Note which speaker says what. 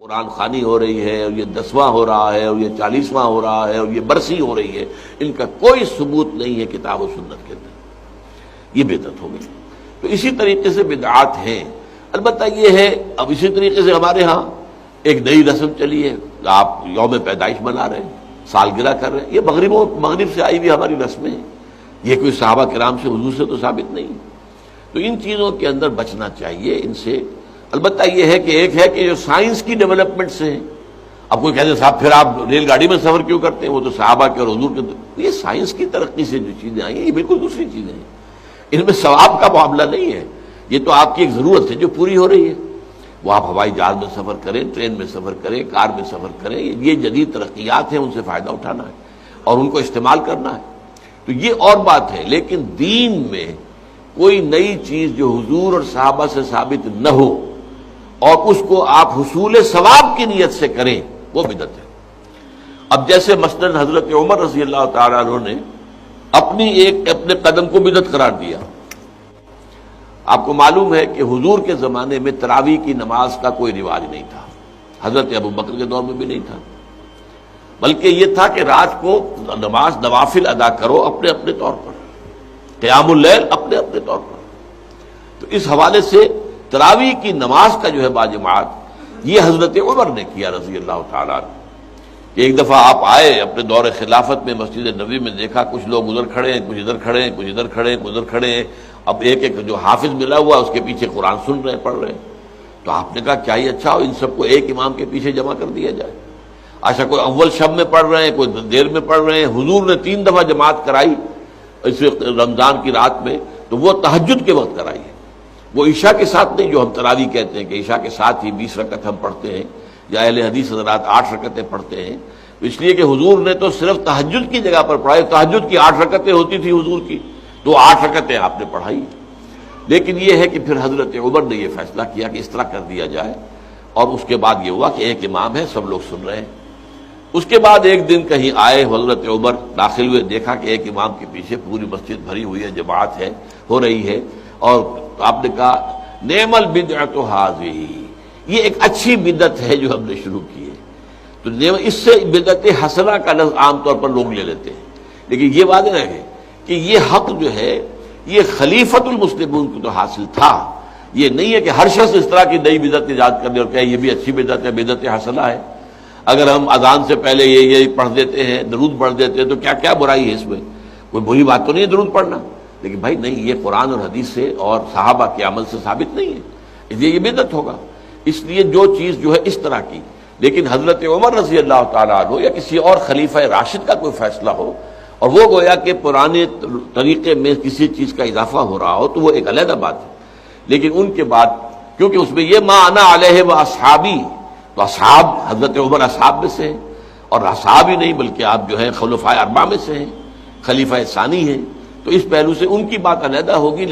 Speaker 1: قرآن خوانی ہو رہی ہے اور یہ 10واں ہو رہا ہے اور یہ 40واں ہو رہا ہے اور یہ برسی ہو رہی ہے، ان کا کوئی ثبوت نہیں ہے کتاب و سنت کے اندر، یہ بدعت ہو گئی۔ تو اسی طریقے سے بدعات ہیں۔ البتہ یہ ہے اب اسی طریقے سے ہمارے ہاں ایک نئی رسم چلی ہے، آپ یوم پیدائش منا رہے ہیں، سالگرہ کر رہے ہیں، یہ مغرب سے آئی ہوئی ہماری رسمیں ہیں، یہ کوئی صحابہ کرام سے حضور سے تو ثابت نہیں ہے۔ تو ان چیزوں کے اندر بچنا چاہیے ان سے۔ البتہ یہ ہے کہ ایک ہے کہ جو سائنس کی ڈیولپمنٹ سے ہیں، اب کوئی کہتے ہیں صاحب پھر آپ ریل گاڑی میں سفر کیوں کرتے ہیں، وہ تو صحابہ کے اور حضور کے، یہ سائنس کی ترقی سے جو چیزیں آئی ہیں یہ بالکل دوسری چیزیں ہیں، ان میں ثواب کا معاملہ نہیں ہے، یہ تو آپ کی ایک ضرورت ہے جو پوری ہو رہی ہے۔ وہ آپ ہوائی جہاز میں سفر کریں، ٹرین میں سفر کریں، کار میں سفر کریں، یہ جدید ترقیات ہیں، ان سے فائدہ اٹھانا ہے اور ان کو استعمال کرنا ہے، تو یہ اور بات ہے۔ لیکن دین میں کوئی نئی چیز جو حضور اور صحابہ سے ثابت نہ ہو اور اس کو آپ حصول ثواب کی نیت سے کریں، وہ بدعت ہے۔ اب جیسے مثلاً حضرت عمر رضی اللہ تعالیٰ عنہ نے اپنے قدم کو بدعت قرار دیا۔ آپ کو معلوم ہے کہ حضور کے زمانے میں تراویح کی نماز کا کوئی رواج نہیں تھا، حضرت ابو بکر کے دور میں بھی نہیں تھا، بلکہ یہ تھا کہ رات کو نماز نوافل ادا کرو اپنے اپنے طور پر، قیام اللیل اپنے اپنے طور پر۔ تو اس حوالے سے تراویح کی نماز کا جو ہے باجماعت یہ حضرت عمر نے کیا رضی اللہ تعالیٰ عنہ۔ کہ ایک دفعہ آپ آئے اپنے دور خلافت میں، مسجد نبوی میں دیکھا کچھ لوگ ادھر کھڑے ہیں، کچھ ادھر کھڑے ہیں، کچھ ادھر کھڑے ہیں، کچھ ادھر کھڑے ہیں، اب ایک ایک جو حافظ ملا ہوا اس کے پیچھے قرآن سن رہے ہیں، پڑھ رہے ہیں۔ تو آپ نے کہا کیا یہ اچھا ہو ان سب کو ایک امام کے پیچھے جمع کر دیا جائے؟ اچھا کوئی اول شب میں پڑھ رہے ہیں، کوئی دیر میں پڑھ رہے ہیں۔ حضور نے 3 دفعہ جماعت کرائی اس رمضان کی رات میں، تو وہ تہجد کے وقت کرائی ہے، وہ عشاء کے ساتھ نہیں، جو ہم تراویح کہتے ہیں کہ عشاء کے ساتھ ہی 20 رکعت ہم پڑھتے ہیں، یا اہل حدیث حضرات 8 رکعتیں پڑھتے ہیں، اس لیے کہ حضور نے تو صرف تہجد کی جگہ پر پڑھائی، تہجد کی 8 رکعتیں ہوتی تھی حضور کی، تو 8 رکعتیں آپ نے پڑھائی۔ لیکن یہ ہے کہ پھر حضرت عمر نے یہ فیصلہ کیا کہ اس طرح کر دیا جائے، اور اس کے بعد یہ ہوا کہ ایک امام ہے، سب لوگ سن رہے ہیں۔ اس کے بعد ایک دن کہیں آئے حضرت عمر، داخل ہوئے، دیکھا کہ ایک امام کے پیچھے پوری مسجد بھری ہوئی ہے، جماعت ہے، ہو رہی ہے، اور آپ نے کہا نعم البدعۃ ھذہ، یہ ایک اچھی بدعت ہے جو ہم نے شروع کی ہے۔ تو اس سے بدعت حسنہ کا لفظ عام طور پر لوگ لے لیتے ہیں، لیکن یہ واضح ہے کہ یہ حق جو ہے یہ خلیفۃ المسلمین کو تو حاصل تھا، یہ نہیں ہے کہ ہر شخص اس طرح کی نئی بدعت ایجاد کر دے اور کہ یہ بھی اچھی بدعت ہے، بدعت حسنہ ہے۔ اگر ہم اذان سے پہلے یہ پڑھ دیتے ہیں، درود پڑھ دیتے ہیں، تو کیا کیا برائی ہے اس میں؟ کوئی بری بات تو نہیں ہے درود پڑھنا، لیکن بھائی نہیں، یہ قرآن اور حدیث سے اور صحابہ کے عمل سے ثابت نہیں ہے، اس لیے یہ بدعت ہوگا۔ اس لیے جو چیز جو ہے اس طرح کی، لیکن حضرت عمر رضی اللہ تعالیٰ عنہ یا کسی اور خلیفہ راشد کا کوئی فیصلہ ہو اور وہ گویا کہ پرانے طریقے میں کسی چیز کا اضافہ ہو رہا ہو، تو وہ ایک علیحدہ بات ہے۔ لیکن ان کے بعد کیونکہ اس میں یہ ما انا علیہ و اصحابی، تو اصحاب حضرت عمر اصحاب میں سے ہیں، اور اصحاب ہی نہیں بلکہ آپ جو ہیں خلفائے اربعہ میں سے ہیں، خلیفہ ثانی ہیں، تو اس پہلو سے ان کی بات علیحدہ ہوگی۔